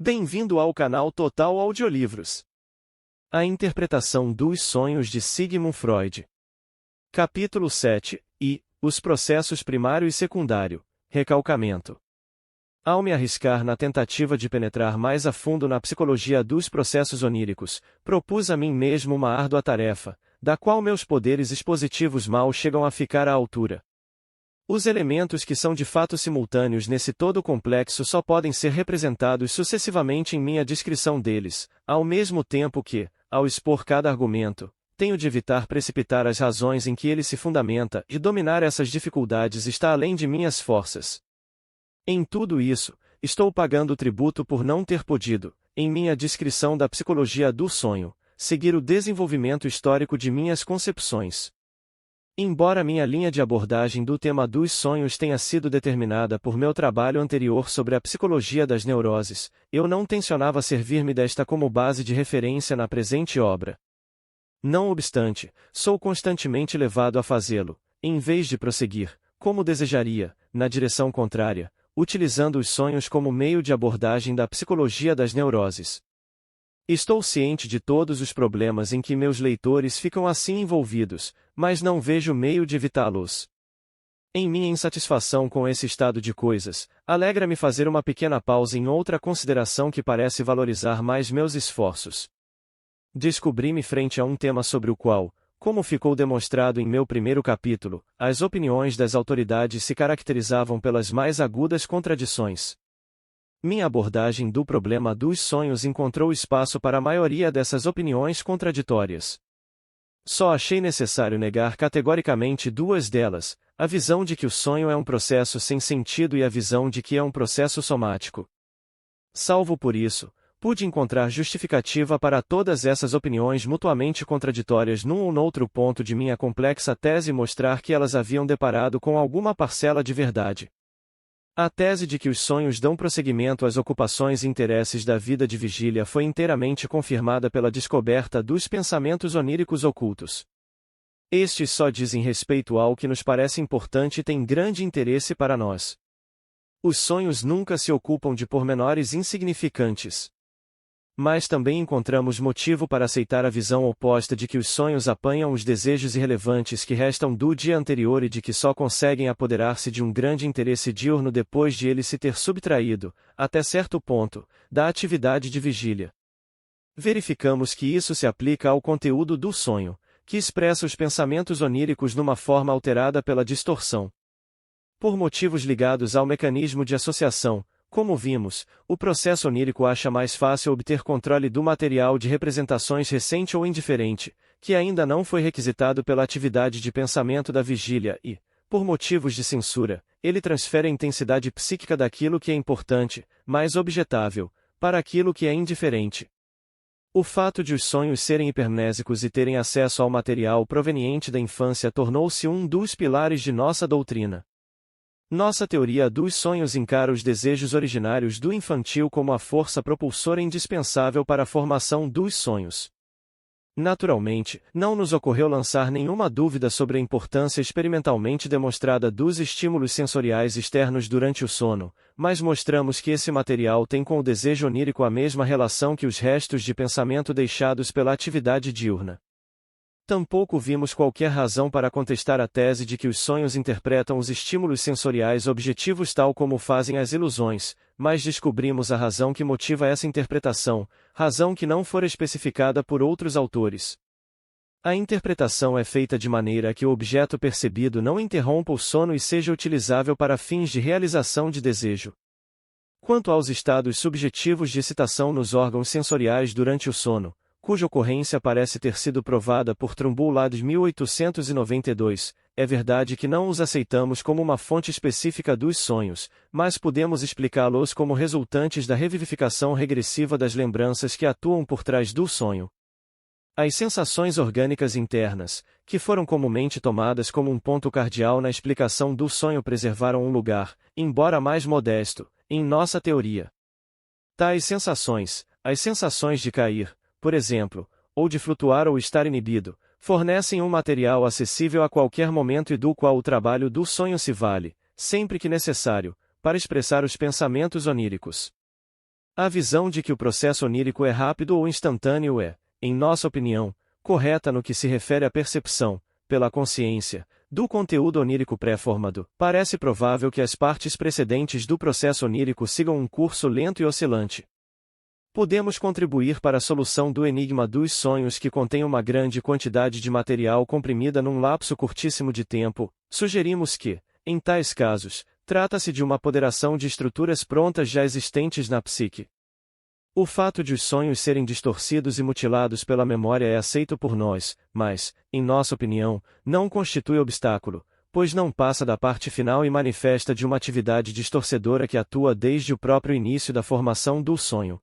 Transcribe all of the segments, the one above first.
Bem-vindo ao canal Total Audiolivros. A interpretação dos sonhos de Sigmund Freud. Capítulo 7. Os processos primário e secundário. Recalcamento. Ao me arriscar na tentativa de penetrar mais a fundo na psicologia dos processos oníricos, propus a mim mesmo uma árdua tarefa, da qual meus poderes expositivos mal chegam a ficar à altura. Os elementos que são de fato simultâneos nesse todo complexo só podem ser representados sucessivamente em minha descrição deles, ao mesmo tempo que, ao expor cada argumento, tenho de evitar precipitar as razões em que ele se fundamenta e dominar essas dificuldades está além de minhas forças. Em tudo isso, estou pagando tributo por não ter podido, em minha descrição da psicologia do sonho, seguir o desenvolvimento histórico de minhas concepções. Embora minha linha de abordagem do tema dos sonhos tenha sido determinada por meu trabalho anterior sobre a psicologia das neuroses, eu não tencionava servir-me desta como base de referência na presente obra. Não obstante, sou constantemente levado a fazê-lo, em vez de prosseguir, como desejaria, na direção contrária, utilizando os sonhos como meio de abordagem da psicologia das neuroses. Estou ciente de todos os problemas em que meus leitores ficam assim envolvidos, mas não vejo meio de evitá-los. Em minha insatisfação com esse estado de coisas, alegra-me fazer uma pequena pausa em outra consideração que parece valorizar mais meus esforços. Descobri-me frente a um tema sobre o qual, como ficou demonstrado em meu primeiro capítulo, as opiniões das autoridades se caracterizavam pelas mais agudas contradições. Minha abordagem do problema dos sonhos encontrou espaço para a maioria dessas opiniões contraditórias. Só achei necessário negar categoricamente duas delas, a visão de que o sonho é um processo sem sentido e a visão de que é um processo somático. Salvo por isso, pude encontrar justificativa para todas essas opiniões mutuamente contraditórias num ou noutro ponto de minha complexa tese e mostrar que elas haviam deparado com alguma parcela de verdade. A tese de que os sonhos dão prosseguimento às ocupações e interesses da vida de vigília foi inteiramente confirmada pela descoberta dos pensamentos oníricos ocultos. Estes só dizem respeito ao que nos parece importante e têm grande interesse para nós. Os sonhos nunca se ocupam de pormenores insignificantes. Mas também encontramos motivo para aceitar a visão oposta de que os sonhos apanham os desejos irrelevantes que restam do dia anterior e de que só conseguem apoderar-se de um grande interesse diurno depois de ele se ter subtraído, até certo ponto, da atividade de vigília. Verificamos que isso se aplica ao conteúdo do sonho, que expressa os pensamentos oníricos numa forma alterada pela distorção. Por motivos ligados ao mecanismo de associação, como vimos, o processo onírico acha mais fácil obter controle do material de representações recente ou indiferente, que ainda não foi requisitado pela atividade de pensamento da vigília e, por motivos de censura, ele transfere a intensidade psíquica daquilo que é importante, mais objetável, para aquilo que é indiferente. O fato de os sonhos serem hipermnésicos e terem acesso ao material proveniente da infância tornou-se um dos pilares de nossa doutrina. Nossa teoria dos sonhos encara os desejos originários do infantil como a força propulsora indispensável para a formação dos sonhos. Naturalmente, não nos ocorreu lançar nenhuma dúvida sobre a importância experimentalmente demonstrada dos estímulos sensoriais externos durante o sono, mas mostramos que esse material tem com o desejo onírico a mesma relação que os restos de pensamento deixados pela atividade diurna. Tampouco vimos qualquer razão para contestar a tese de que os sonhos interpretam os estímulos sensoriais objetivos tal como fazem as ilusões, mas descobrimos a razão que motiva essa interpretação, razão que não fora especificada por outros autores. A interpretação é feita de maneira que o objeto percebido não interrompa o sono e seja utilizável para fins de realização de desejo. Quanto aos estados subjetivos de excitação nos órgãos sensoriais durante o sono, cuja ocorrência parece ter sido provada por Trumbull lá de 1892, é verdade que não os aceitamos como uma fonte específica dos sonhos, mas podemos explicá-los como resultantes da revivificação regressiva das lembranças que atuam por trás do sonho. As sensações orgânicas internas, que foram comumente tomadas como um ponto cardeal na explicação do sonho, preservaram um lugar, embora mais modesto, em nossa teoria. Tais sensações, as sensações de cair, por exemplo, ou de flutuar ou estar inibido, fornecem um material acessível a qualquer momento e do qual o trabalho do sonho se vale, sempre que necessário, para expressar os pensamentos oníricos. A visão de que o processo onírico é rápido ou instantâneo é, em nossa opinião, correta no que se refere à percepção, pela consciência, do conteúdo onírico pré-formado. Parece provável que as partes precedentes do processo onírico sigam um curso lento e oscilante. Podemos contribuir para a solução do enigma dos sonhos que contém uma grande quantidade de material comprimida num lapso curtíssimo de tempo. Sugerimos que, em tais casos, trata-se de uma apoderação de estruturas prontas já existentes na psique. O fato de os sonhos serem distorcidos e mutilados pela memória é aceito por nós, mas, em nossa opinião, não constitui obstáculo, pois não passa da parte final e manifesta de uma atividade distorcedora que atua desde o próprio início da formação do sonho.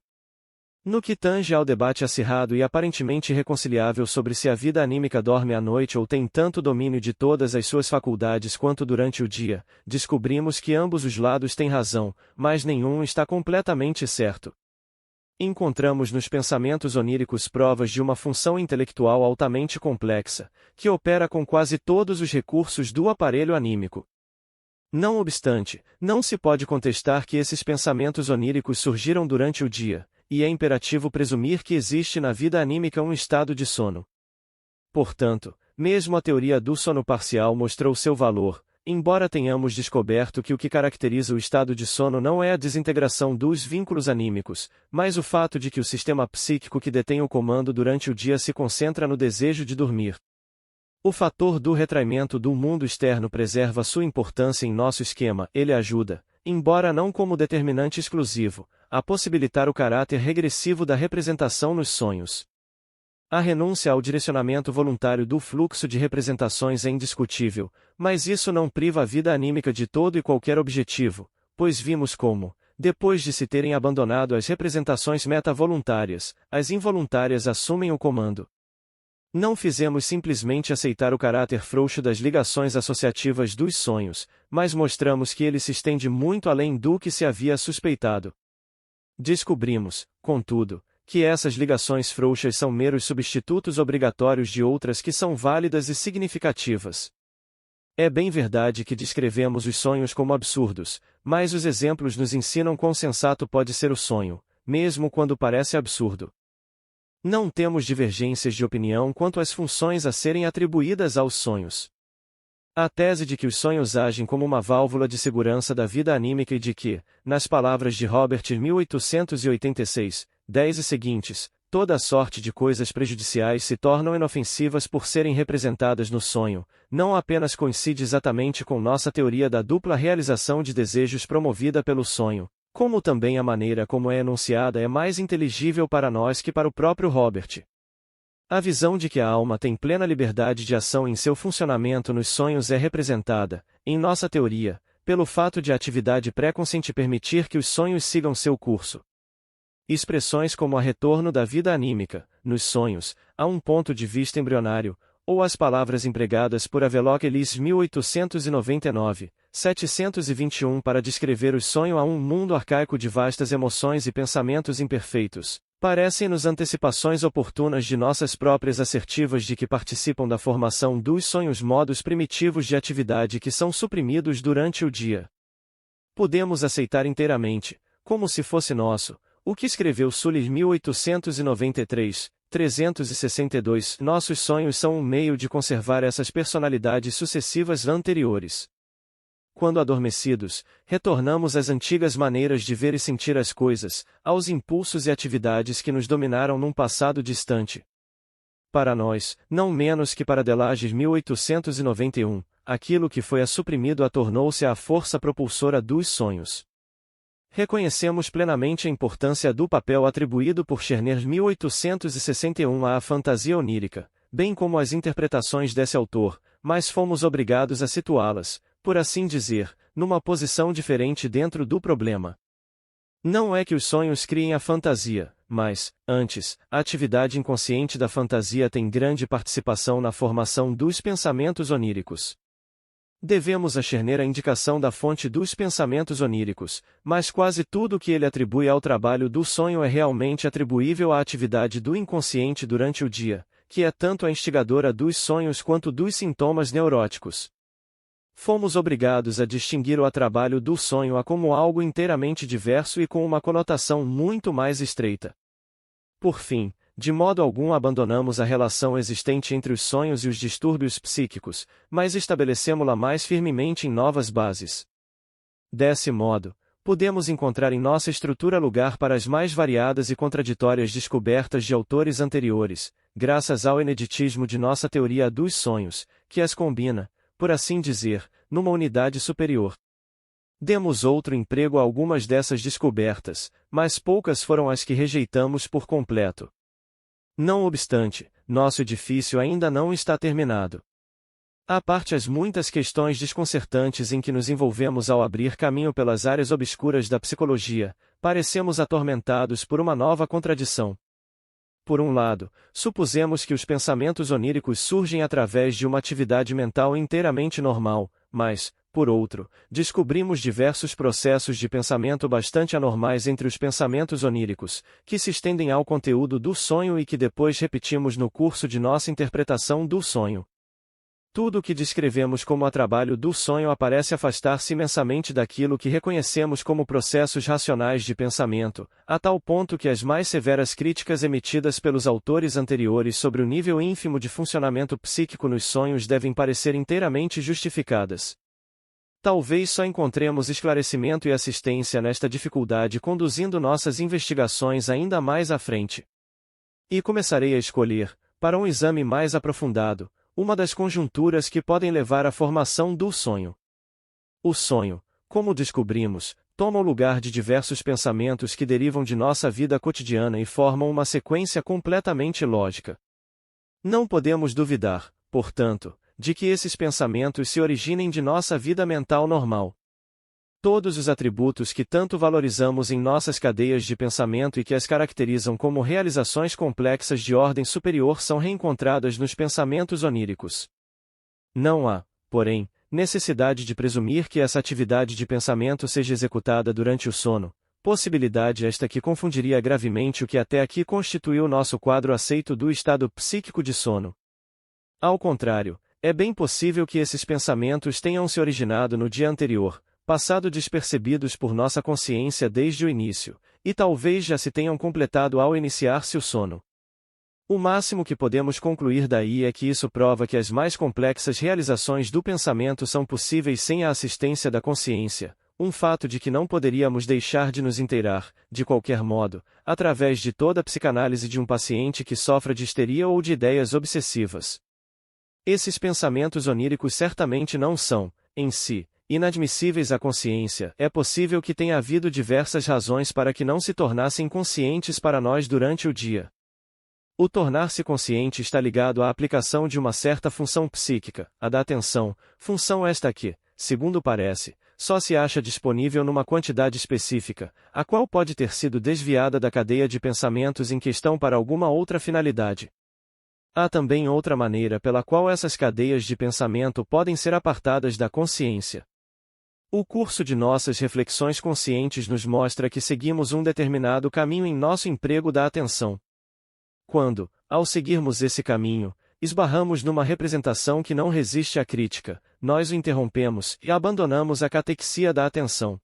No que tange ao debate acirrado e aparentemente irreconciliável sobre se a vida anímica dorme à noite ou tem tanto domínio de todas as suas faculdades quanto durante o dia, descobrimos que ambos os lados têm razão, mas nenhum está completamente certo. Encontramos nos pensamentos oníricos provas de uma função intelectual altamente complexa, que opera com quase todos os recursos do aparelho anímico. Não obstante, não se pode contestar que esses pensamentos oníricos surgiram durante o dia, e é imperativo presumir que existe na vida anímica um estado de sono. Portanto, mesmo a teoria do sono parcial mostrou seu valor, embora tenhamos descoberto que o que caracteriza o estado de sono não é a desintegração dos vínculos anímicos, mas o fato de que o sistema psíquico que detém o comando durante o dia se concentra no desejo de dormir. O fator do retraimento do mundo externo preserva sua importância em nosso esquema. Ele ajuda, embora não como determinante exclusivo, a possibilitar o caráter regressivo da representação nos sonhos. A renúncia ao direcionamento voluntário do fluxo de representações é indiscutível, mas isso não priva a vida anímica de todo e qualquer objetivo, pois vimos como, depois de se terem abandonado as representações meta-voluntárias, as involuntárias assumem o comando. Não fizemos simplesmente aceitar o caráter frouxo das ligações associativas dos sonhos, mas mostramos que ele se estende muito além do que se havia suspeitado. Descobrimos, contudo, que essas ligações frouxas são meros substitutos obrigatórios de outras que são válidas e significativas. É bem verdade que descrevemos os sonhos como absurdos, mas os exemplos nos ensinam quão sensato pode ser o sonho, mesmo quando parece absurdo. Não temos divergências de opinião quanto às funções a serem atribuídas aos sonhos. A tese de que os sonhos agem como uma válvula de segurança da vida anímica e de que, nas palavras de Robert 1886, 10 e seguintes, toda a sorte de coisas prejudiciais se tornam inofensivas por serem representadas no sonho, não apenas coincide exatamente com nossa teoria da dupla realização de desejos promovida pelo sonho, como também a maneira como é enunciada é mais inteligível para nós que para o próprio Robert. A visão de que a alma tem plena liberdade de ação em seu funcionamento nos sonhos é representada, em nossa teoria, pelo fato de a atividade pré-consciente permitir que os sonhos sigam seu curso. Expressões como a retorno da vida anímica, nos sonhos, a um ponto de vista embrionário, ou as palavras empregadas por Havelock Ellis 1899, 721 para descrever o sonho a um mundo arcaico de vastas emoções e pensamentos imperfeitos, parecem-nos antecipações oportunas de nossas próprias assertivas de que participam da formação dos sonhos modos primitivos de atividade que são suprimidos durante o dia. Podemos aceitar inteiramente, como se fosse nosso, o que escreveu Sully 1893, 362. Nossos sonhos são um meio de conservar essas personalidades sucessivas anteriores. Quando adormecidos, retornamos às antigas maneiras de ver e sentir as coisas, aos impulsos e atividades que nos dominaram num passado distante. Para nós, não menos que para Delage 1891, aquilo que foi suprimido tornou-se a força propulsora dos sonhos. Reconhecemos plenamente a importância do papel atribuído por Scherner 1861 à fantasia onírica, bem como às interpretações desse autor, mas fomos obrigados a situá-las, por assim dizer, numa posição diferente dentro do problema. Não é que os sonhos criem a fantasia, mas, antes, a atividade inconsciente da fantasia tem grande participação na formação dos pensamentos oníricos. Devemos a Scherner a indicação da fonte dos pensamentos oníricos, mas quase tudo o que ele atribui ao trabalho do sonho é realmente atribuível à atividade do inconsciente durante o dia, que é tanto a instigadora dos sonhos quanto dos sintomas neuróticos. Fomos obrigados a distinguir o trabalho do sonho como algo inteiramente diverso e com uma conotação muito mais estreita. Por fim, de modo algum abandonamos a relação existente entre os sonhos e os distúrbios psíquicos, mas estabelecemos-la mais firmemente em novas bases. Desse modo, podemos encontrar em nossa estrutura lugar para as mais variadas e contraditórias descobertas de autores anteriores, graças ao ineditismo de nossa teoria dos sonhos, que as combina, por assim dizer, numa unidade superior. Demos outro emprego a algumas dessas descobertas, mas poucas foram as que rejeitamos por completo. Não obstante, nosso edifício ainda não está terminado. À parte as muitas questões desconcertantes em que nos envolvemos ao abrir caminho pelas áreas obscuras da psicologia, parecemos atormentados por uma nova contradição. Por um lado, supusemos que os pensamentos oníricos surgem através de uma atividade mental inteiramente normal, mas, por outro, descobrimos diversos processos de pensamento bastante anormais entre os pensamentos oníricos, que se estendem ao conteúdo do sonho e que depois repetimos no curso de nossa interpretação do sonho. Tudo o que descrevemos como trabalho do sonho parece afastar-se imensamente daquilo que reconhecemos como processos racionais de pensamento, a tal ponto que as mais severas críticas emitidas pelos autores anteriores sobre o nível ínfimo de funcionamento psíquico nos sonhos devem parecer inteiramente justificadas. Talvez só encontremos esclarecimento e assistência nesta dificuldade conduzindo nossas investigações ainda mais à frente. E começarei a escolher, para um exame mais aprofundado, uma das conjunturas que podem levar à formação do sonho. O sonho, como descobrimos, toma o lugar de diversos pensamentos que derivam de nossa vida cotidiana e formam uma sequência completamente lógica. Não podemos duvidar, portanto, de que esses pensamentos se originem de nossa vida mental normal. Todos os atributos que tanto valorizamos em nossas cadeias de pensamento e que as caracterizam como realizações complexas de ordem superior são reencontradas nos pensamentos oníricos. Não há, porém, necessidade de presumir que essa atividade de pensamento seja executada durante o sono, possibilidade esta que confundiria gravemente o que até aqui constituiu nosso quadro aceito do estado psíquico de sono. Ao contrário, é bem possível que esses pensamentos tenham se originado no dia anterior, passado despercebidos por nossa consciência desde o início, e talvez já se tenham completado ao iniciar-se o sono. O máximo que podemos concluir daí é que isso prova que as mais complexas realizações do pensamento são possíveis sem a assistência da consciência, um fato de que não poderíamos deixar de nos inteirar, de qualquer modo, através de toda a psicanálise de um paciente que sofra de histeria ou de ideias obsessivas. Esses pensamentos oníricos certamente não são, em si, inadmissíveis à consciência. É possível que tenha havido diversas razões para que não se tornassem conscientes para nós durante o dia. O tornar-se consciente está ligado à aplicação de uma certa função psíquica, a da atenção, função esta que, segundo parece, só se acha disponível numa quantidade específica, a qual pode ter sido desviada da cadeia de pensamentos em questão para alguma outra finalidade. Há também outra maneira pela qual essas cadeias de pensamento podem ser apartadas da consciência. O curso de nossas reflexões conscientes nos mostra que seguimos um determinado caminho em nosso emprego da atenção. Quando, ao seguirmos esse caminho, esbarramos numa representação que não resiste à crítica, nós o interrompemos e abandonamos a catexia da atenção.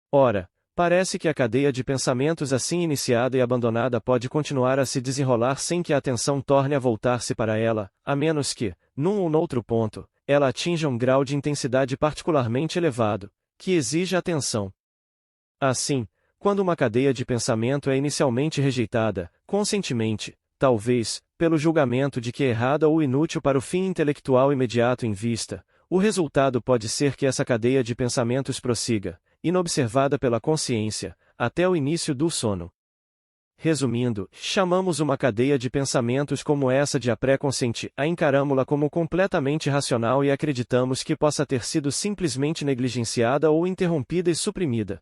Ora, parece que a cadeia de pensamentos assim iniciada e abandonada pode continuar a se desenrolar sem que a atenção torne a voltar-se para ela, a menos que, num ou noutro ponto, ela atinja um grau de intensidade particularmente elevado, que exija atenção. Assim, quando uma cadeia de pensamento é inicialmente rejeitada, conscientemente, talvez, pelo julgamento de que é errada ou inútil para o fim intelectual imediato em vista, o resultado pode ser que essa cadeia de pensamentos prossiga, inobservada pela consciência, até o início do sono. Resumindo, chamamos uma cadeia de pensamentos como essa de a pré-consciente, a encaramo-la como completamente racional e acreditamos que possa ter sido simplesmente negligenciada ou interrompida e suprimida.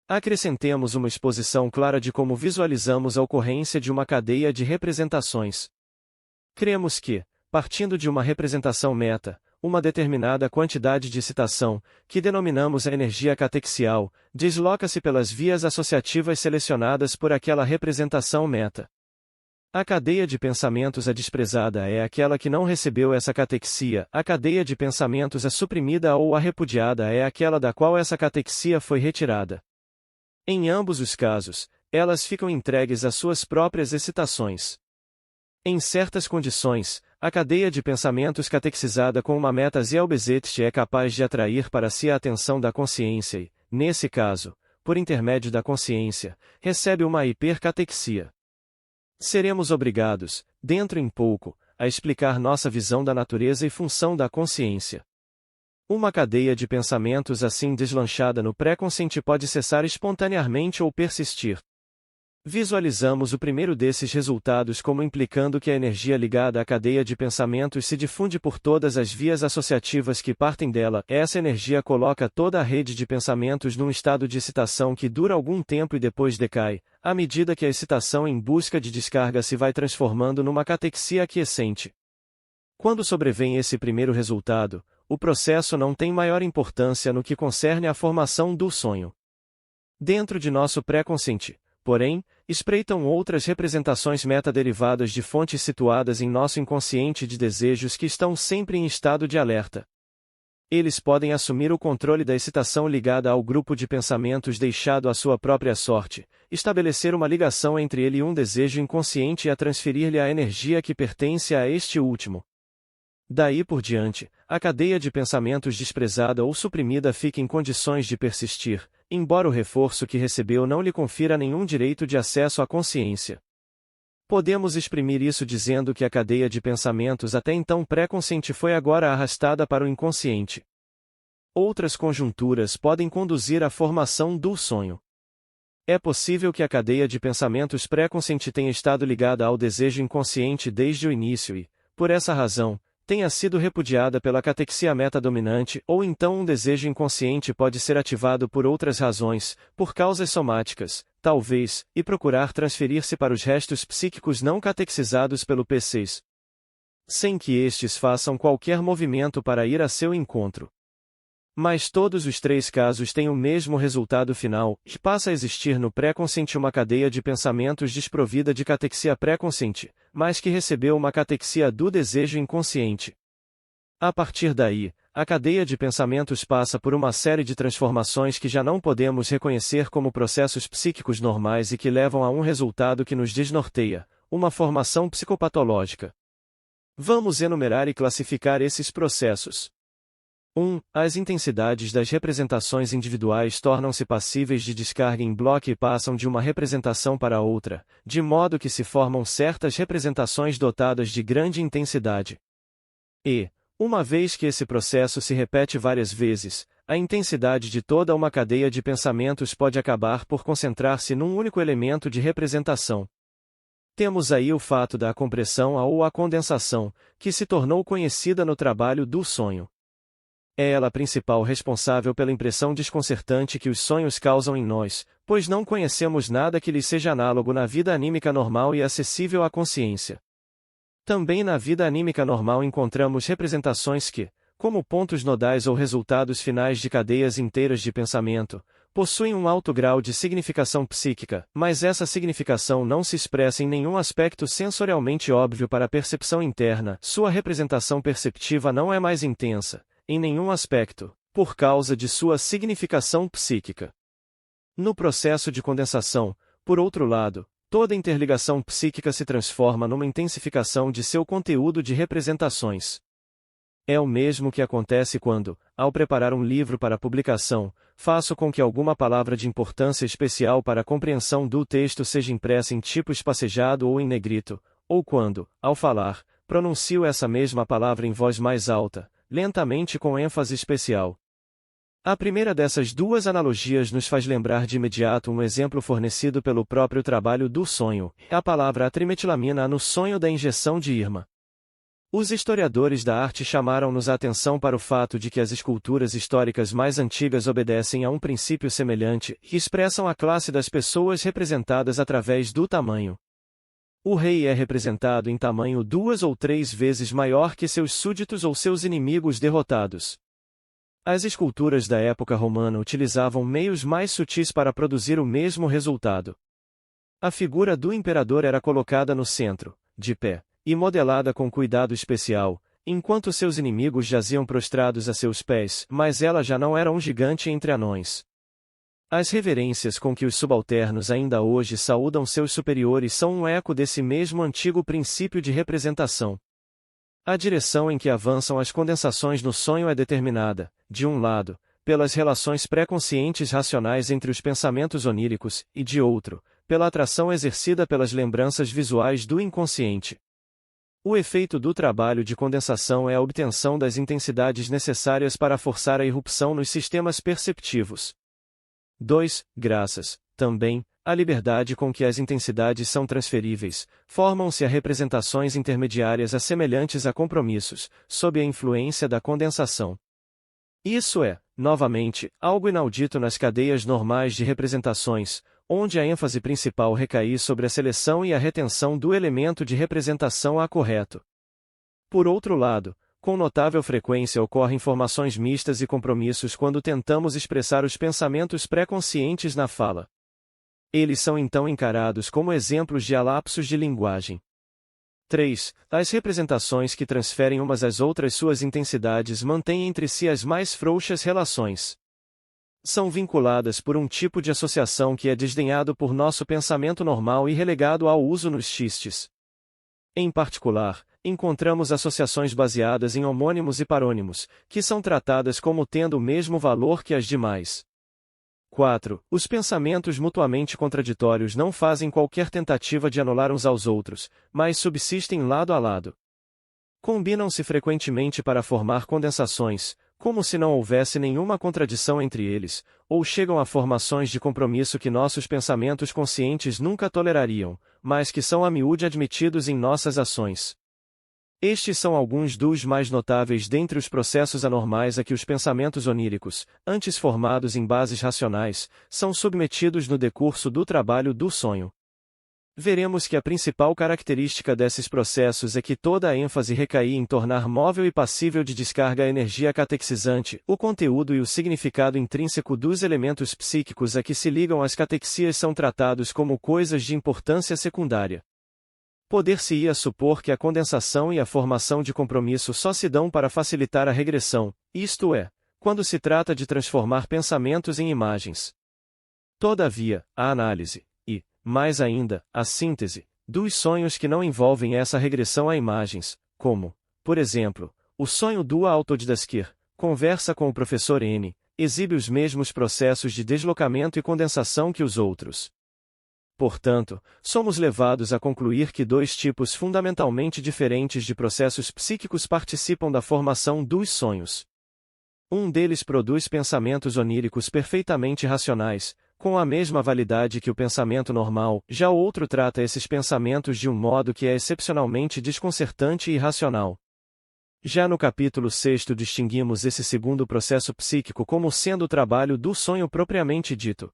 Acrescentemos uma exposição clara de como visualizamos a ocorrência de uma cadeia de representações. Cremos que, partindo de uma representação meta, uma determinada quantidade de excitação, que denominamos a energia catexial, desloca-se pelas vias associativas selecionadas por aquela representação meta. A cadeia de pensamentos a desprezada é aquela que não recebeu essa catexia, a cadeia de pensamentos a suprimida ou a repudiada é aquela da qual essa catexia foi retirada. Em ambos os casos, elas ficam entregues às suas próprias excitações. Em certas condições, a cadeia de pensamentos catexizada com uma metazielbezetste é capaz de atrair para si a atenção da consciência e, nesse caso, por intermédio da consciência, recebe uma hipercatexia. Seremos obrigados, dentro em pouco, a explicar nossa visão da natureza e função da consciência. Uma cadeia de pensamentos assim deslanchada no pré-consciente pode cessar espontaneamente ou persistir. Visualizamos o primeiro desses resultados como implicando que a energia ligada à cadeia de pensamentos se difunde por todas as vias associativas que partem dela. Essa energia coloca toda a rede de pensamentos num estado de excitação que dura algum tempo e depois decai, à medida que a excitação em busca de descarga se vai transformando numa catexia aquiescente. Quando sobrevém esse primeiro resultado, o processo não tem maior importância no que concerne à formação do sonho. Dentro de nosso pré-consciente, porém, espreitam outras representações metaderivadas de fontes situadas em nosso inconsciente de desejos que estão sempre em estado de alerta. Eles podem assumir o controle da excitação ligada ao grupo de pensamentos deixado à sua própria sorte, estabelecer uma ligação entre ele e um desejo inconsciente e a transferir-lhe a energia que pertence a este último. Daí por diante, a cadeia de pensamentos desprezada ou suprimida fica em condições de persistir, embora o reforço que recebeu não lhe confira nenhum direito de acesso à consciência. Podemos exprimir isso dizendo que a cadeia de pensamentos até então pré-consciente foi agora arrastada para o inconsciente. Outras conjunturas podem conduzir à formação do sonho. É possível que a cadeia de pensamentos pré-consciente tenha estado ligada ao desejo inconsciente desde o início e, por essa razão, tenha sido repudiada pela catexia metadominante, ou então um desejo inconsciente pode ser ativado por outras razões, por causas somáticas, talvez, e procurar transferir-se para os restos psíquicos não catexizados pelo P6, sem que estes façam qualquer movimento para ir a seu encontro. Mas todos os três casos têm o mesmo resultado final, que passa a existir no pré-consciente uma cadeia de pensamentos desprovida de catexia pré-consciente, mas que recebeu uma catexia do desejo inconsciente. A partir daí, a cadeia de pensamentos passa por uma série de transformações que já não podemos reconhecer como processos psíquicos normais e que levam a um resultado que nos desnorteia, uma formação psicopatológica. Vamos enumerar e classificar esses processos. 1. As intensidades das representações individuais tornam-se passíveis de descarga em bloco e passam de uma representação para outra, de modo que se formam certas representações dotadas de grande intensidade. E, uma vez que esse processo se repete várias vezes, a intensidade de toda uma cadeia de pensamentos pode acabar por concentrar-se num único elemento de representação. Temos aí o fato da compressão ou a condensação, que se tornou conhecida no trabalho do sonho. É ela a principal responsável pela impressão desconcertante que os sonhos causam em nós, pois não conhecemos nada que lhes seja análogo na vida anímica normal e acessível à consciência. Também na vida anímica normal encontramos representações que, como pontos nodais ou resultados finais de cadeias inteiras de pensamento, possuem um alto grau de significação psíquica, mas essa significação não se expressa em nenhum aspecto sensorialmente óbvio para a percepção interna, sua representação perceptiva não é mais intensa, em nenhum aspecto, por causa de sua significação psíquica. No processo de condensação, por outro lado, toda interligação psíquica se transforma numa intensificação de seu conteúdo de representações. É o mesmo que acontece quando, ao preparar um livro para publicação, faço com que alguma palavra de importância especial para a compreensão do texto seja impressa em tipo espacejado ou em negrito, ou quando, ao falar, pronuncio essa mesma palavra em voz mais alta, lentamente com ênfase especial. A primeira dessas duas analogias nos faz lembrar de imediato um exemplo fornecido pelo próprio trabalho do sonho, a palavra trimetilamina no sonho da injeção de Irma. Os historiadores da arte chamaram-nos a atenção para o fato de que as esculturas históricas mais antigas obedecem a um princípio semelhante e expressam a classe das pessoas representadas através do tamanho. O rei é representado em tamanho 2 ou 3 vezes maior que seus súditos ou seus inimigos derrotados. As esculturas da época romana utilizavam meios mais sutis para produzir o mesmo resultado. A figura do imperador era colocada no centro, de pé, e modelada com cuidado especial, enquanto seus inimigos jaziam prostrados a seus pés, mas ela já não era um gigante entre anões. As reverências com que os subalternos ainda hoje saúdam seus superiores são um eco desse mesmo antigo princípio de representação. A direção em que avançam as condensações no sonho é determinada, de um lado, pelas relações pré-conscientes racionais entre os pensamentos oníricos, e de outro, pela atração exercida pelas lembranças visuais do inconsciente. O efeito do trabalho de condensação é a obtenção das intensidades necessárias para forçar a irrupção nos sistemas perceptivos. 2. Graças, também, à liberdade com que as intensidades são transferíveis, formam-se a representações intermediárias assemelhantes a compromissos, sob a influência da condensação. Isso é, novamente, algo inaudito nas cadeias normais de representações, onde a ênfase principal recai sobre a seleção e a retenção do elemento de representação A correto. Por outro lado, com notável frequência ocorrem formações mistas e compromissos quando tentamos expressar os pensamentos pré-conscientes na fala. Eles são então encarados como exemplos de lapsos de linguagem. 3. As representações que transferem umas às outras suas intensidades mantêm entre si as mais frouxas relações. São vinculadas por um tipo de associação que é desdenhado por nosso pensamento normal e relegado ao uso nos xistes. Em particular, encontramos associações baseadas em homônimos e parônimos, que são tratadas como tendo o mesmo valor que as demais. 4. Os pensamentos mutuamente contraditórios não fazem qualquer tentativa de anular uns aos outros, mas subsistem lado a lado. Combinam-se frequentemente para formar condensações, como se não houvesse nenhuma contradição entre eles, ou chegam a formações de compromisso que nossos pensamentos conscientes nunca tolerariam, mas que são a miúde admitidos em nossas ações. Estes são alguns dos mais notáveis dentre os processos anormais a que os pensamentos oníricos, antes formados em bases racionais, são submetidos no decurso do trabalho do sonho. Veremos que a principal característica desses processos é que toda a ênfase recai em tornar móvel e passível de descarga a energia catexizante, o conteúdo e o significado intrínseco dos elementos psíquicos a que se ligam as catexias são tratados como coisas de importância secundária. Poder-se-ia supor que a condensação e a formação de compromisso só se dão para facilitar a regressão, isto é, quando se trata de transformar pensamentos em imagens. Todavia, a análise, e, mais ainda, a síntese, dos sonhos que não envolvem essa regressão a imagens, como, por exemplo, o sonho do Autodidasquer, conversa com o professor N, exibe os mesmos processos de deslocamento e condensação que os outros. Portanto, somos levados a concluir que dois tipos fundamentalmente diferentes de processos psíquicos participam da formação dos sonhos. Um deles produz pensamentos oníricos perfeitamente racionais, com a mesma validade que o pensamento normal, já o outro trata esses pensamentos de um modo que é excepcionalmente desconcertante e irracional. Já no capítulo 6 distinguimos esse segundo processo psíquico como sendo o trabalho do sonho propriamente dito.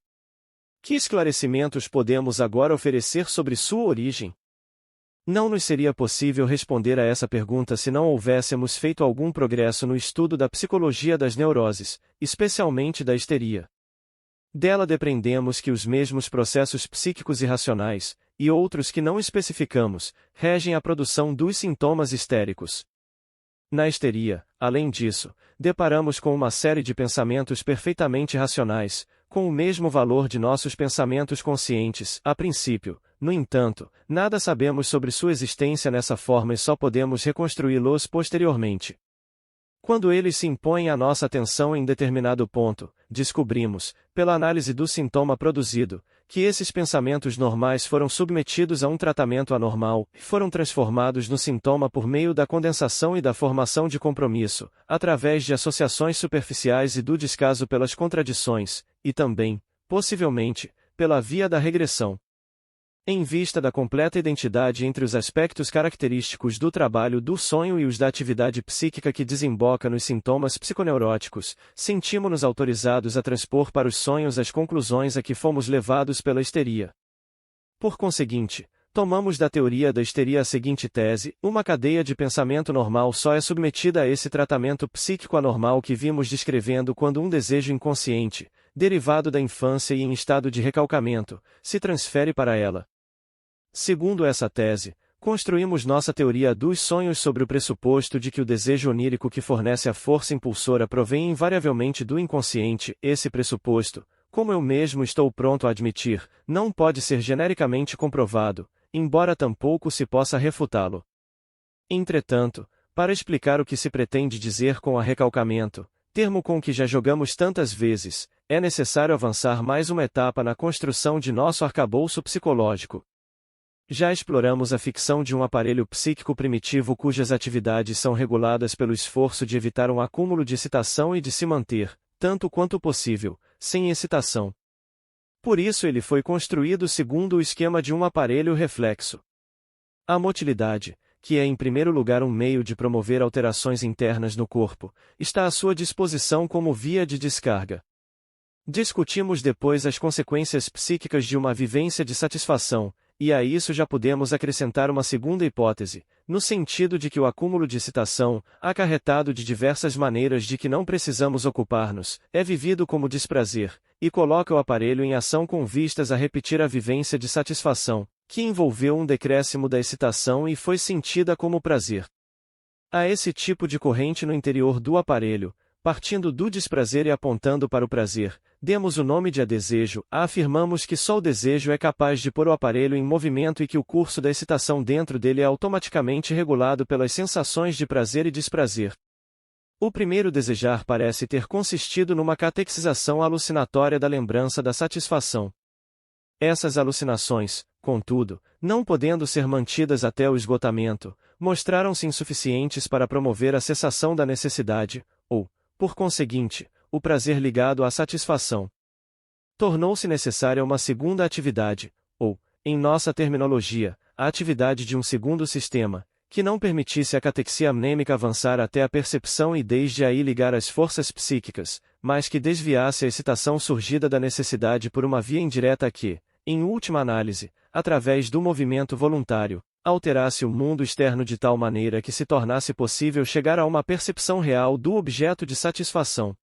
Que esclarecimentos podemos agora oferecer sobre sua origem? Não nos seria possível responder a essa pergunta se não houvéssemos feito algum progresso no estudo da psicologia das neuroses, especialmente da histeria. Dela depreendemos que os mesmos processos psíquicos irracionais, e outros que não especificamos, regem a produção dos sintomas histéricos. Na histeria, além disso, deparamos com uma série de pensamentos perfeitamente racionais, com o mesmo valor de nossos pensamentos conscientes. A princípio, no entanto, nada sabemos sobre sua existência nessa forma e só podemos reconstruí-los posteriormente. Quando eles se impõem à nossa atenção em determinado ponto, descobrimos, pela análise do sintoma produzido, que esses pensamentos normais foram submetidos a um tratamento anormal, e foram transformados no sintoma por meio da condensação e da formação de compromisso, através de associações superficiais e do descaso pelas contradições, e também, possivelmente, pela via da regressão. Em vista da completa identidade entre os aspectos característicos do trabalho do sonho e os da atividade psíquica que desemboca nos sintomas psiconeuróticos, sentimos-nos autorizados a transpor para os sonhos as conclusões a que fomos levados pela histeria. Por conseguinte, tomamos da teoria da histeria a seguinte tese: uma cadeia de pensamento normal só é submetida a esse tratamento psíquico anormal que vimos descrevendo quando um desejo inconsciente, derivado da infância e em estado de recalcamento, se transfere para ela. Segundo essa tese, construímos nossa teoria dos sonhos sobre o pressuposto de que o desejo onírico que fornece a força impulsora provém invariavelmente do inconsciente. Esse pressuposto, como eu mesmo estou pronto a admitir, não pode ser genericamente comprovado, embora tampouco se possa refutá-lo. Entretanto, para explicar o que se pretende dizer com recalcamento, termo com que já jogamos tantas vezes, é necessário avançar mais uma etapa na construção de nosso arcabouço psicológico. Já exploramos a ficção de um aparelho psíquico primitivo cujas atividades são reguladas pelo esforço de evitar um acúmulo de excitação e de se manter, tanto quanto possível, sem excitação. Por isso ele foi construído segundo o esquema de um aparelho reflexo. A motilidade, que é em primeiro lugar um meio de promover alterações internas no corpo, está à sua disposição como via de descarga. Discutimos depois as consequências psíquicas de uma vivência de satisfação, e a isso já podemos acrescentar uma segunda hipótese, no sentido de que o acúmulo de excitação, acarretado de diversas maneiras de que não precisamos ocupar-nos, é vivido como desprazer, e coloca o aparelho em ação com vistas a repetir a vivência de satisfação, que envolveu um decréscimo da excitação e foi sentida como prazer. A esse tipo de corrente no interior do aparelho, partindo do desprazer e apontando para o prazer, demos o nome de desejo. Afirmamos que só o desejo é capaz de pôr o aparelho em movimento e que o curso da excitação dentro dele é automaticamente regulado pelas sensações de prazer e desprazer. O primeiro desejar parece ter consistido numa catequização alucinatória da lembrança da satisfação. Essas alucinações, contudo, não podendo ser mantidas até o esgotamento, mostraram-se insuficientes para promover a cessação da necessidade, ou, por conseguinte, o prazer ligado à satisfação. Tornou-se necessária uma segunda atividade, ou, em nossa terminologia, a atividade de um segundo sistema, que não permitisse a catexia mnêmica avançar até a percepção e desde aí ligar as forças psíquicas, mas que desviasse a excitação surgida da necessidade por uma via indireta que, em última análise, através do movimento voluntário, alterasse o mundo externo de tal maneira que se tornasse possível chegar a uma percepção real do objeto de satisfação.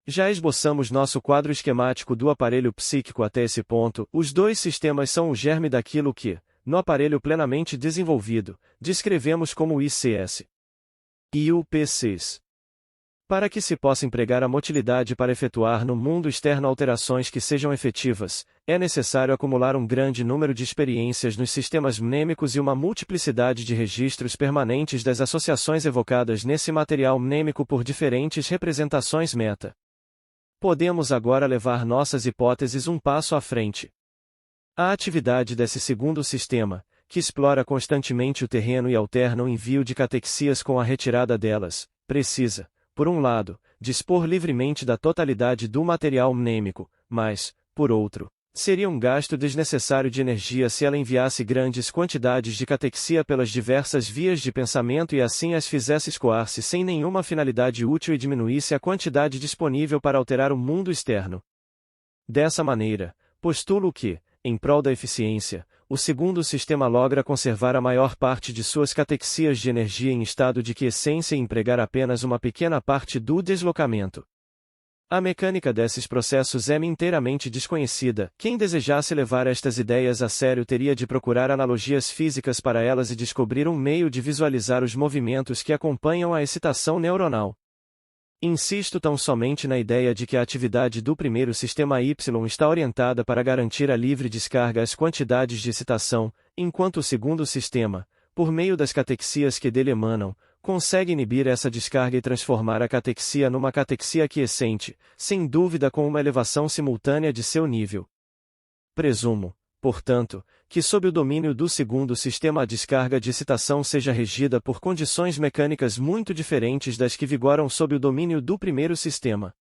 Já esboçamos nosso quadro esquemático do aparelho psíquico até esse ponto. Os dois sistemas são o germe daquilo que, no aparelho plenamente desenvolvido, descrevemos como ICS e o PCs. Para que se possa empregar a motilidade para efetuar no mundo externo alterações que sejam efetivas, é necessário acumular um grande número de experiências nos sistemas mnêmicos e uma multiplicidade de registros permanentes das associações evocadas nesse material mnêmico por diferentes representações meta. Podemos agora levar nossas hipóteses um passo à frente. A atividade desse segundo sistema, que explora constantemente o terreno e alterna o envio de catexias com a retirada delas, precisa, por um lado, dispor livremente da totalidade do material mnêmico, mas, por outro, seria um gasto desnecessário de energia se ela enviasse grandes quantidades de catexia pelas diversas vias de pensamento e assim as fizesse escoar-se sem nenhuma finalidade útil e diminuísse a quantidade disponível para alterar o mundo externo. Dessa maneira, postulo que, em prol da eficiência, o segundo sistema logra conservar a maior parte de suas catexias de energia em estado de quiescência e empregar apenas uma pequena parte do deslocamento. A mecânica desses processos é-me inteiramente desconhecida. Quem desejasse levar estas ideias a sério teria de procurar analogias físicas para elas e descobrir um meio de visualizar os movimentos que acompanham a excitação neuronal. Insisto tão somente na ideia de que a atividade do primeiro sistema Y está orientada para garantir a livre descarga às quantidades de excitação, enquanto o segundo sistema, por meio das catexias que dele emanam, consegue inibir essa descarga e transformar a catexia numa catexia quiescente, sem dúvida com uma elevação simultânea de seu nível. Presumo, portanto, que sob o domínio do segundo sistema a descarga de excitação seja regida por condições mecânicas muito diferentes das que vigoram sob o domínio do primeiro sistema.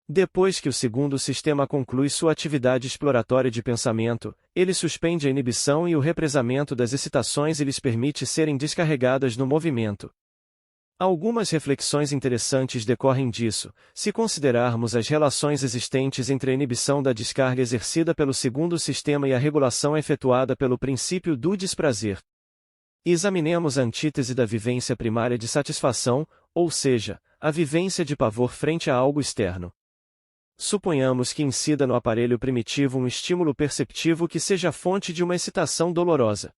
Depois que o segundo sistema conclui sua atividade exploratória de pensamento, ele suspende a inibição e o represamento das excitações e lhes permite serem descarregadas no movimento. Algumas reflexões interessantes decorrem disso, se considerarmos as relações existentes entre a inibição da descarga exercida pelo segundo sistema e a regulação efetuada pelo princípio do desprazer. Examinemos a antítese da vivência primária de satisfação, ou seja, a vivência de pavor frente a algo externo. Suponhamos que incida no aparelho primitivo um estímulo perceptivo que seja fonte de uma excitação dolorosa.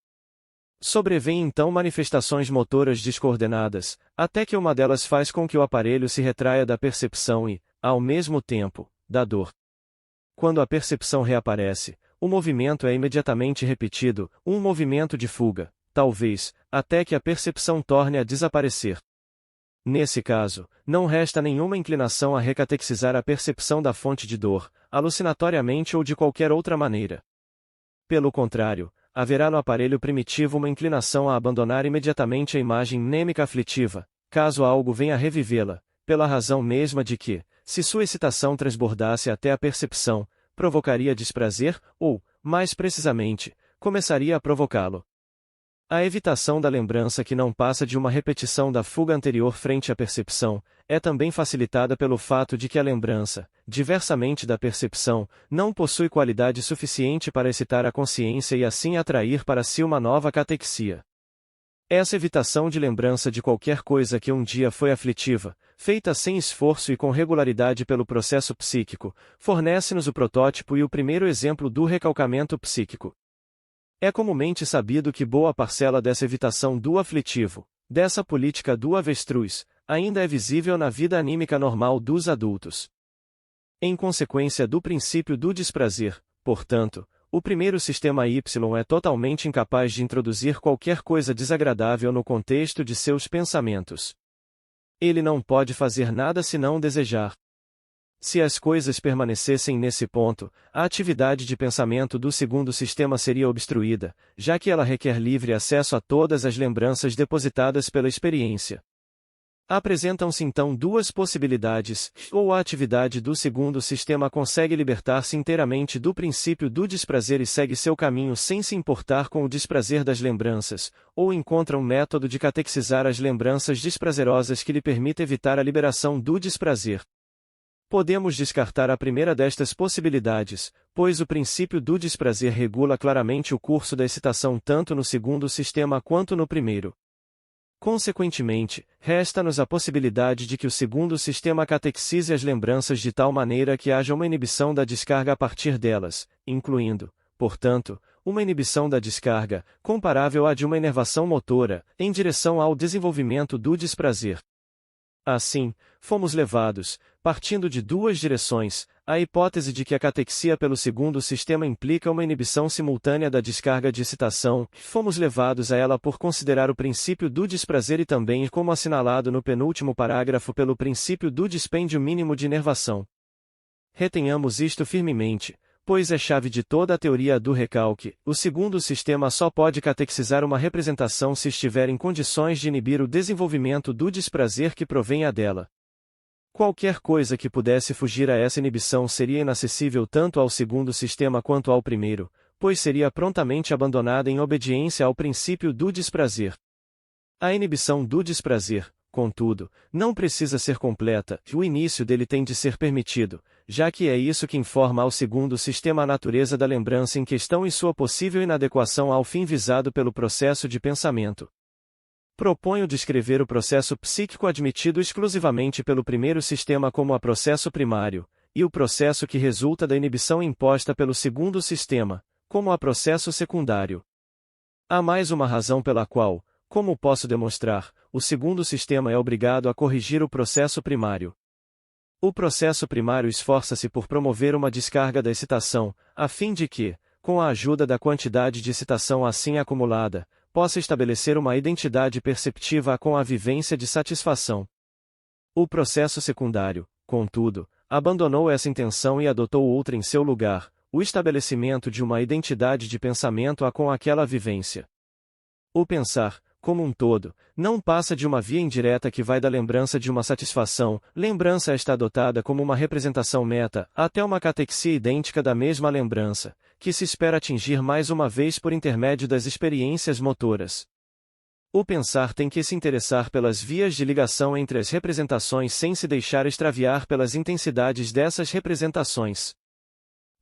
Sobrevêm então manifestações motoras descoordenadas, até que uma delas faz com que o aparelho se retraia da percepção e, ao mesmo tempo, da dor. Quando a percepção reaparece, o movimento é imediatamente repetido, um movimento de fuga, talvez, até que a percepção torne a desaparecer. Nesse caso, não resta nenhuma inclinação a recatexizar a percepção da fonte de dor, alucinatoriamente ou de qualquer outra maneira. Pelo contrário, haverá no aparelho primitivo uma inclinação a abandonar imediatamente a imagem mnêmica aflitiva, caso algo venha a revivê-la, pela razão mesma de que, se sua excitação transbordasse até a percepção, provocaria desprazer, ou, mais precisamente, começaria a provocá-lo. A evitação da lembrança que não passa de uma repetição da fuga anterior frente à percepção, é também facilitada pelo fato de que a lembrança, diversamente da percepção, não possui qualidade suficiente para excitar a consciência e assim atrair para si uma nova catexia. Essa evitação de lembrança de qualquer coisa que um dia foi aflitiva, feita sem esforço e com regularidade pelo processo psíquico, fornece-nos o protótipo e o primeiro exemplo do recalcamento psíquico. É comumente sabido que boa parcela dessa evitação do aflitivo, dessa política do avestruz, ainda é visível na vida anímica normal dos adultos. Em consequência do princípio do desprazer, portanto, o primeiro sistema Y é totalmente incapaz de introduzir qualquer coisa desagradável no contexto de seus pensamentos. Ele não pode fazer nada senão desejar. Se as coisas permanecessem nesse ponto, a atividade de pensamento do segundo sistema seria obstruída, já que ela requer livre acesso a todas as lembranças depositadas pela experiência. Apresentam-se então duas possibilidades: ou a atividade do segundo sistema consegue libertar-se inteiramente do princípio do desprazer e segue seu caminho sem se importar com o desprazer das lembranças, ou encontra um método de catexizar as lembranças desprazerosas que lhe permita evitar a liberação do desprazer. Podemos descartar a primeira destas possibilidades, pois o princípio do desprazer regula claramente o curso da excitação tanto no segundo sistema quanto no primeiro. Consequentemente, resta-nos a possibilidade de que o segundo sistema catexize as lembranças de tal maneira que haja uma inibição da descarga a partir delas, incluindo, portanto, uma inibição da descarga, comparável à de uma inervação motora, em direção ao desenvolvimento do desprazer. Assim, fomos levados, partindo de duas direções, à hipótese de que a catexia pelo segundo sistema implica uma inibição simultânea da descarga de excitação, fomos levados a ela por considerar o princípio do desprazer e também, como assinalado no penúltimo parágrafo, pelo princípio do dispêndio mínimo de inervação. Retenhamos isto firmemente, pois é chave de toda a teoria do recalque. O segundo sistema só pode catexizar uma representação se estiver em condições de inibir o desenvolvimento do desprazer que provenha dela. Qualquer coisa que pudesse fugir a essa inibição seria inacessível tanto ao segundo sistema quanto ao primeiro, pois seria prontamente abandonada em obediência ao princípio do desprazer. A inibição do desprazer, contudo, não precisa ser completa, o início dele tem de ser permitido, já que é isso que informa ao segundo sistema a natureza da lembrança em questão e sua possível inadequação ao fim visado pelo processo de pensamento. Proponho descrever o processo psíquico admitido exclusivamente pelo primeiro sistema como a processo primário, e o processo que resulta da inibição imposta pelo segundo sistema, como a processo secundário. Há mais uma razão pela qual, como posso demonstrar, o segundo sistema é obrigado a corrigir o processo primário. O processo primário esforça-se por promover uma descarga da excitação, a fim de que, com a ajuda da quantidade de excitação assim acumulada, possa estabelecer uma identidade perceptiva com a vivência de satisfação. O processo secundário, contudo, abandonou essa intenção e adotou outra em seu lugar, o estabelecimento de uma identidade de pensamento com aquela vivência. O pensar, como um todo, não passa de uma via indireta que vai da lembrança de uma satisfação, lembrança esta adotada como uma representação meta, até uma catexia idêntica da mesma lembrança, que se espera atingir mais uma vez por intermédio das experiências motoras. O pensar tem que se interessar pelas vias de ligação entre as representações sem se deixar extraviar pelas intensidades dessas representações.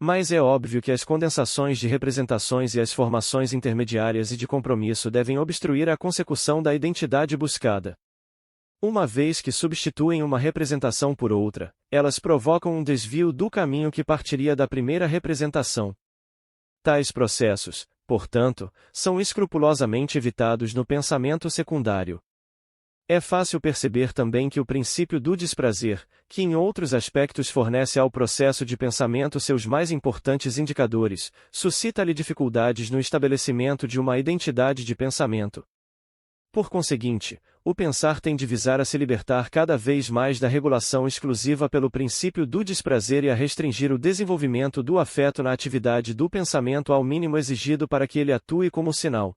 Mas é óbvio que as condensações de representações e as formações intermediárias e de compromisso devem obstruir a consecução da identidade buscada. Uma vez que substituem uma representação por outra, elas provocam um desvio do caminho que partiria da primeira representação. Tais processos, portanto, são escrupulosamente evitados no pensamento secundário. É fácil perceber também que o princípio do desprazer, que em outros aspectos fornece ao processo de pensamento seus mais importantes indicadores, suscita-lhe dificuldades no estabelecimento de uma identidade de pensamento. Por conseguinte, o pensar tem de visar a se libertar cada vez mais da regulação exclusiva pelo princípio do desprazer e a restringir o desenvolvimento do afeto na atividade do pensamento ao mínimo exigido para que ele atue como sinal.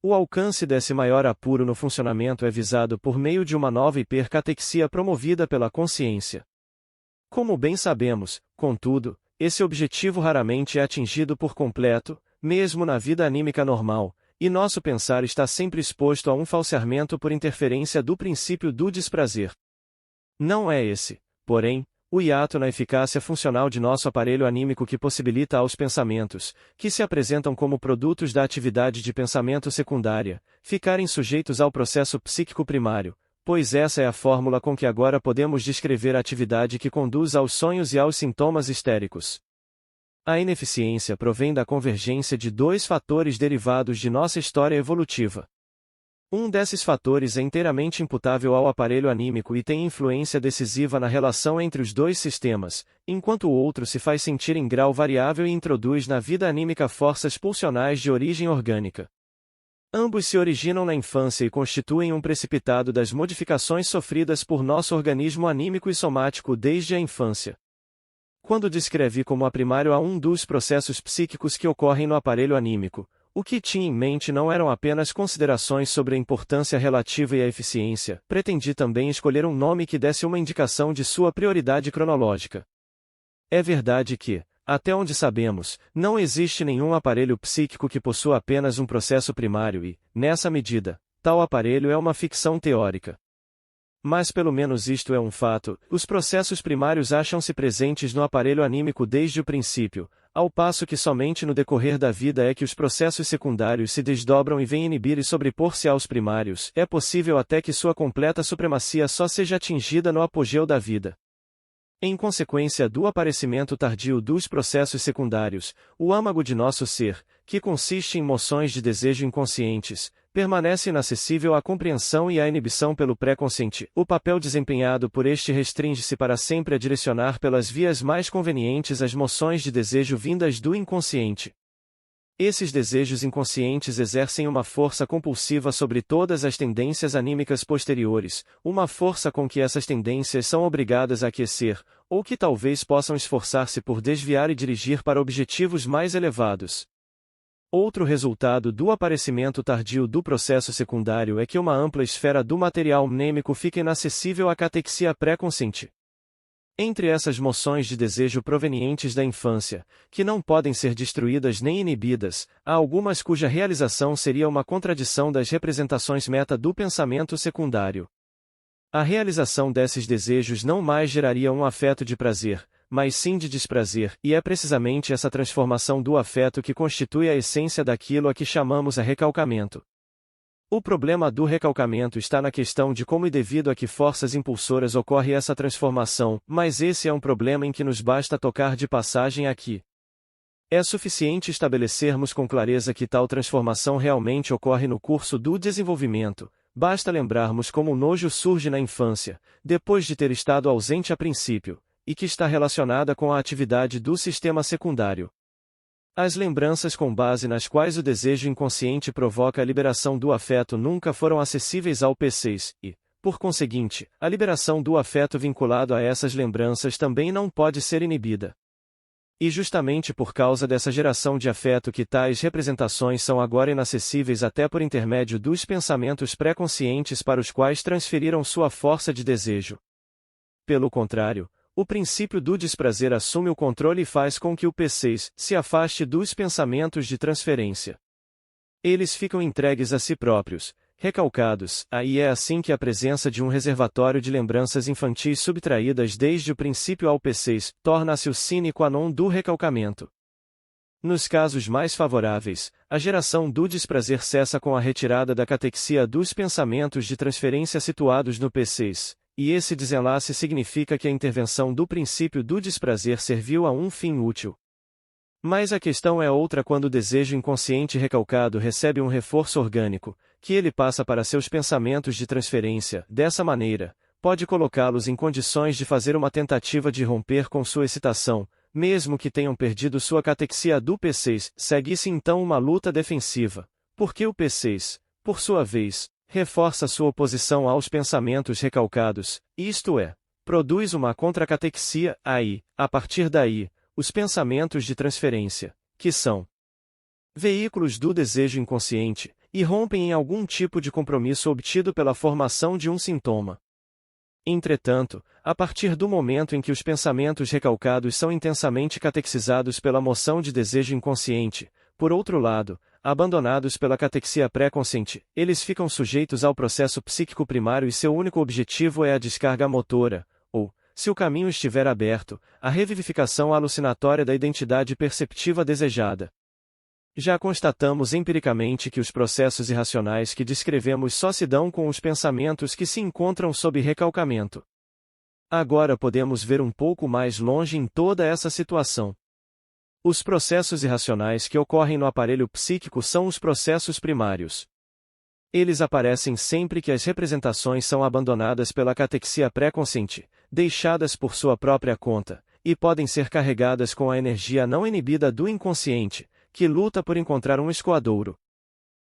O alcance desse maior apuro no funcionamento é visado por meio de uma nova hipercatexia promovida pela consciência. Como bem sabemos, contudo, esse objetivo raramente é atingido por completo, mesmo na vida anímica normal, e nosso pensar está sempre exposto a um falseamento por interferência do princípio do desprazer. Não é esse, porém, o hiato na eficácia funcional de nosso aparelho anímico que possibilita aos pensamentos, que se apresentam como produtos da atividade de pensamento secundária, ficarem sujeitos ao processo psíquico primário, pois essa é a fórmula com que agora podemos descrever a atividade que conduz aos sonhos e aos sintomas histéricos. A ineficiência provém da convergência de dois fatores derivados de nossa história evolutiva. Um desses fatores é inteiramente imputável ao aparelho anímico e tem influência decisiva na relação entre os dois sistemas, enquanto o outro se faz sentir em grau variável e introduz na vida anímica forças pulsionais de origem orgânica. Ambos se originam na infância e constituem um precipitado das modificações sofridas por nosso organismo anímico e somático desde a infância. Quando descrevi como a primário a um dos processos psíquicos que ocorrem no aparelho anímico, o que tinha em mente não eram apenas considerações sobre a importância relativa e a eficiência, pretendi também escolher um nome que desse uma indicação de sua prioridade cronológica. É verdade que, até onde sabemos, não existe nenhum aparelho psíquico que possua apenas um processo primário e, nessa medida, tal aparelho é uma ficção teórica. Mas pelo menos isto é um fato: os processos primários acham-se presentes no aparelho anímico desde o princípio, ao passo que somente no decorrer da vida é que os processos secundários se desdobram e vêm inibir e sobrepor-se aos primários. É possível até que sua completa supremacia só seja atingida no apogeu da vida. Em consequência do aparecimento tardio dos processos secundários, o âmago de nosso ser, que consiste em moções de desejo inconscientes, permanece inacessível à compreensão e à inibição pelo pré-consciente. O papel desempenhado por este restringe-se para sempre a direcionar pelas vias mais convenientes as moções de desejo vindas do inconsciente. Esses desejos inconscientes exercem uma força compulsiva sobre todas as tendências anímicas posteriores, uma força com que essas tendências são obrigadas a aquecer, ou que talvez possam esforçar-se por desviar e dirigir para objetivos mais elevados. Outro resultado do aparecimento tardio do processo secundário é que uma ampla esfera do material mnêmico fica inacessível à catexia pré-consciente. Entre essas moções de desejo provenientes da infância, que não podem ser destruídas nem inibidas, há algumas cuja realização seria uma contradição das representações meta do pensamento secundário. A realização desses desejos não mais geraria um afeto de prazer, mas sim de desprazer, e é precisamente essa transformação do afeto que constitui a essência daquilo a que chamamos a recalcamento. O problema do recalcamento está na questão de como e devido a que forças impulsoras ocorre essa transformação, mas esse é um problema em que nos basta tocar de passagem aqui. É suficiente estabelecermos com clareza que tal transformação realmente ocorre no curso do desenvolvimento, basta lembrarmos como o nojo surge na infância, depois de ter estado ausente a princípio, e que está relacionada com a atividade do sistema secundário. As lembranças com base nas quais o desejo inconsciente provoca a liberação do afeto nunca foram acessíveis ao P6, e, por conseguinte, a liberação do afeto vinculado a essas lembranças também não pode ser inibida. E justamente por causa dessa geração de afeto que tais representações são agora inacessíveis até por intermédio dos pensamentos pré-conscientes para os quais transferiram sua força de desejo. Pelo contrário, o princípio do desprazer assume o controle e faz com que o P6 se afaste dos pensamentos de transferência. Eles ficam entregues a si próprios, recalcados, e é assim que a presença de um reservatório de lembranças infantis subtraídas desde o princípio ao P6 torna-se o sine qua non do recalcamento. Nos casos mais favoráveis, a geração do desprazer cessa com a retirada da catexia dos pensamentos de transferência situados no P6, e esse desenlace significa que a intervenção do princípio do desprazer serviu a um fim útil. Mas a questão é outra quando o desejo inconsciente recalcado recebe um reforço orgânico, que ele passa para seus pensamentos de transferência. Dessa maneira, pode colocá-los em condições de fazer uma tentativa de romper com sua excitação, mesmo que tenham perdido sua catexia do P6. Segue-se então uma luta defensiva, porque o P6, por sua vez, reforça sua oposição aos pensamentos recalcados, isto é, produz uma contracatexia. Aí, a partir daí, os pensamentos de transferência, que são veículos do desejo inconsciente, irrompem em algum tipo de compromisso obtido pela formação de um sintoma. Entretanto, a partir do momento em que os pensamentos recalcados são intensamente catequizados pela moção de desejo inconsciente, por outro lado, abandonados pela catexia pré-consciente, eles ficam sujeitos ao processo psíquico primário e seu único objetivo é a descarga motora, ou, se o caminho estiver aberto, a revivificação alucinatória da identidade perceptiva desejada. Já constatamos empiricamente que os processos irracionais que descrevemos só se dão com os pensamentos que se encontram sob recalcamento. Agora podemos ver um pouco mais longe em toda essa situação. Os processos irracionais que ocorrem no aparelho psíquico são os processos primários. Eles aparecem sempre que as representações são abandonadas pela catexia pré-consciente, deixadas por sua própria conta, e podem ser carregadas com a energia não inibida do inconsciente, que luta por encontrar um escoadouro.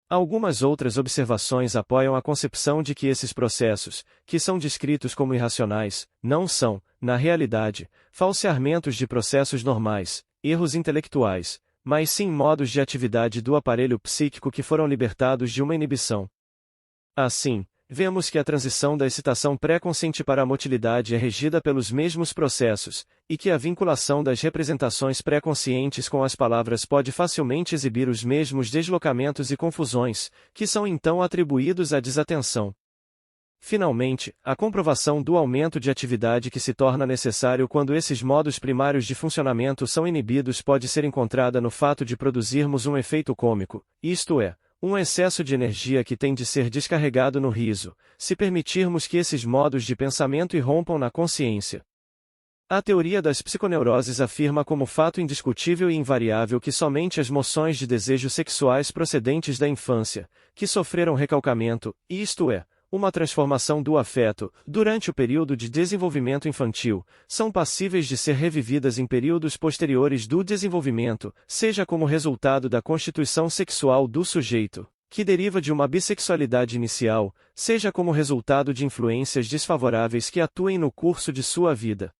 Algumas outras observações apoiam a concepção de que esses processos, que são descritos como irracionais, não são, na realidade, falseamentos de processos normais, erros intelectuais, mas sim modos de atividade do aparelho psíquico que foram libertados de uma inibição. Assim, vemos que a transição da excitação pré-consciente para a motilidade é regida pelos mesmos processos, e que a vinculação das representações pré-conscientes com as palavras pode facilmente exibir os mesmos deslocamentos e confusões, que são então atribuídos à desatenção. Finalmente, a comprovação do aumento de atividade que se torna necessário quando esses modos primários de funcionamento são inibidos pode ser encontrada no fato de produzirmos um efeito cômico, isto é, um excesso de energia que tem de ser descarregado no riso, se permitirmos que esses modos de pensamento irrompam na consciência. A teoria das psiconeuroses afirma como fato indiscutível e invariável que somente as moções de desejo sexuais procedentes da infância, que sofreram recalcamento, isto é, uma transformação do afeto, durante o período de desenvolvimento infantil, são passíveis de ser revividas em períodos posteriores do desenvolvimento, seja como resultado da constituição sexual do sujeito, que deriva de uma bissexualidade inicial, seja como resultado de influências desfavoráveis que atuem no curso de sua vida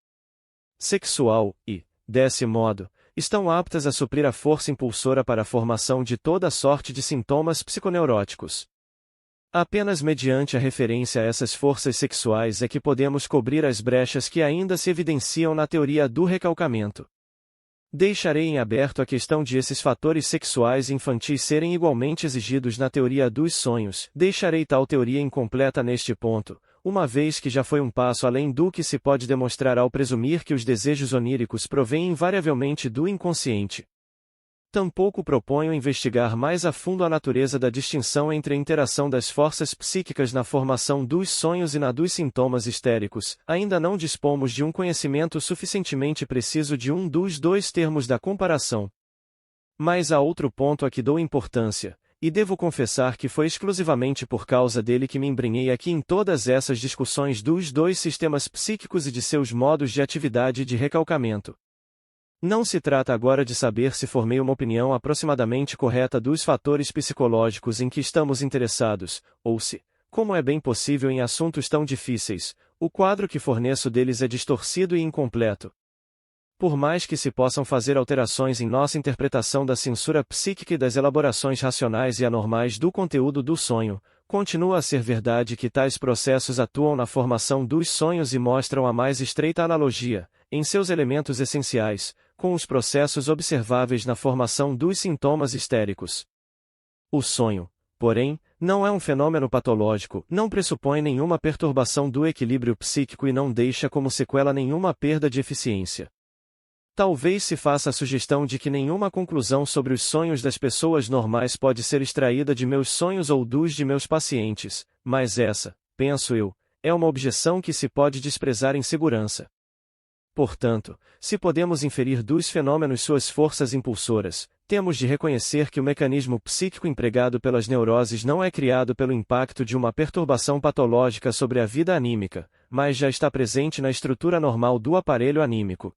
sexual e, desse modo, estão aptas a suprir a força impulsora para a formação de toda sorte de sintomas psiconeuróticos. Apenas mediante a referência a essas forças sexuais é que podemos cobrir as brechas que ainda se evidenciam na teoria do recalcamento. Deixarei em aberto a questão de esses fatores sexuais infantis serem igualmente exigidos na teoria dos sonhos. Deixarei tal teoria incompleta neste ponto, uma vez que já foi um passo além do que se pode demonstrar ao presumir que os desejos oníricos provêm invariavelmente do inconsciente. Tampouco proponho investigar mais a fundo a natureza da distinção entre a interação das forças psíquicas na formação dos sonhos e na dos sintomas histéricos. Ainda não dispomos de um conhecimento suficientemente preciso de um dos dois termos da comparação. Mas há outro ponto a que dou importância, e devo confessar que foi exclusivamente por causa dele que me embrenhei aqui em todas essas discussões dos dois sistemas psíquicos e de seus modos de atividade e de recalcamento. Não se trata agora de saber se formei uma opinião aproximadamente correta dos fatores psicológicos em que estamos interessados, ou se, como é bem possível em assuntos tão difíceis, o quadro que forneço deles é distorcido e incompleto. Por mais que se possam fazer alterações em nossa interpretação da censura psíquica e das elaborações racionais e anormais do conteúdo do sonho, continua a ser verdade que tais processos atuam na formação dos sonhos e mostram a mais estreita analogia, em seus elementos essenciais, com os processos observáveis na formação dos sintomas histéricos. O sonho, porém, não é um fenômeno patológico, não pressupõe nenhuma perturbação do equilíbrio psíquico e não deixa como sequela nenhuma perda de eficiência. Talvez se faça a sugestão de que nenhuma conclusão sobre os sonhos das pessoas normais pode ser extraída de meus sonhos ou dos de meus pacientes, mas essa, penso eu, é uma objeção que se pode desprezar em segurança. Portanto, se podemos inferir dos fenômenos suas forças impulsoras, temos de reconhecer que o mecanismo psíquico empregado pelas neuroses não é criado pelo impacto de uma perturbação patológica sobre a vida anímica, mas já está presente na estrutura normal do aparelho anímico.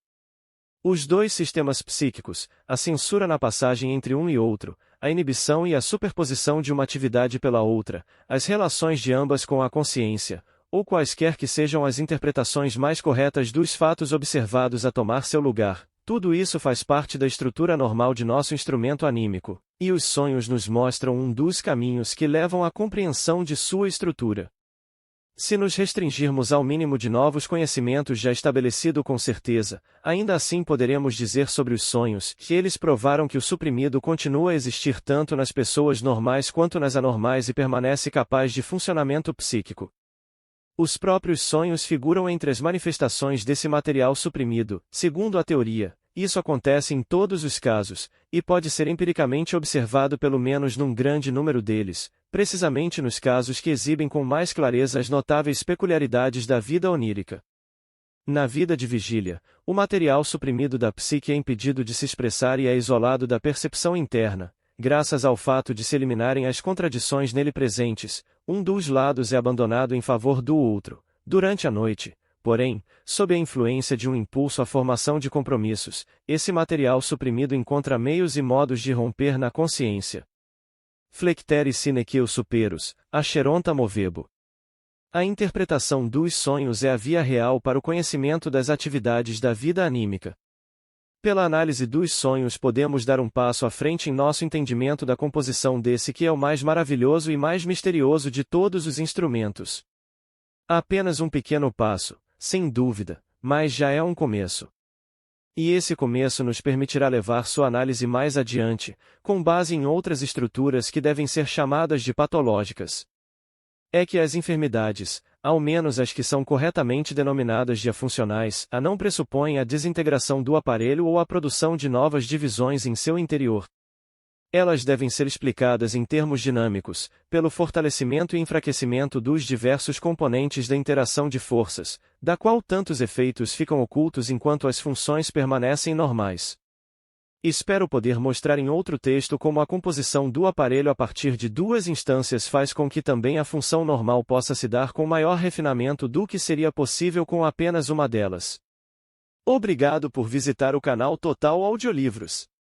Os dois sistemas psíquicos, a censura na passagem entre um e outro, a inibição e a superposição de uma atividade pela outra, as relações de ambas com a consciência, ou quaisquer que sejam as interpretações mais corretas dos fatos observados a tomar seu lugar, tudo isso faz parte da estrutura normal de nosso instrumento anímico, e os sonhos nos mostram um dos caminhos que levam à compreensão de sua estrutura. Se nos restringirmos ao mínimo de novos conhecimentos já estabelecido com certeza, ainda assim poderemos dizer sobre os sonhos que eles provaram que o suprimido continua a existir tanto nas pessoas normais quanto nas anormais e permanece capaz de funcionamento psíquico. Os próprios sonhos figuram entre as manifestações desse material suprimido, segundo a teoria. Isso acontece em todos os casos, e pode ser empiricamente observado pelo menos num grande número deles, precisamente nos casos que exibem com mais clareza as notáveis peculiaridades da vida onírica. Na vida de vigília, o material suprimido da psique é impedido de se expressar e é isolado da percepção interna, graças ao fato de se eliminarem as contradições nele presentes, um dos lados é abandonado em favor do outro. Durante a noite, porém, sob a influência de um impulso à formação de compromissos, esse material suprimido encontra meios e modos de romper na consciência. Flectere sine quo superos, acheronta movebo. A interpretação dos sonhos é a via real para o conhecimento das atividades da vida anímica. Pela análise dos sonhos podemos dar um passo à frente em nosso entendimento da composição desse que é o mais maravilhoso e mais misterioso de todos os instrumentos. Apenas um pequeno passo, sem dúvida, mas já é um começo. E esse começo nos permitirá levar sua análise mais adiante, com base em outras estruturas que devem ser chamadas de patológicas. É que as enfermidades, ao menos as que são corretamente denominadas de afuncionais, não pressupõem a desintegração do aparelho ou a produção de novas divisões em seu interior. Elas devem ser explicadas em termos dinâmicos, pelo fortalecimento e enfraquecimento dos diversos componentes da interação de forças, da qual tantos efeitos ficam ocultos enquanto as funções permanecem normais. Espero poder mostrar em outro texto como a composição do aparelho a partir de duas instâncias faz com que também a função normal possa se dar com maior refinamento do que seria possível com apenas uma delas. Obrigado por visitar o canal Total Audiolivros.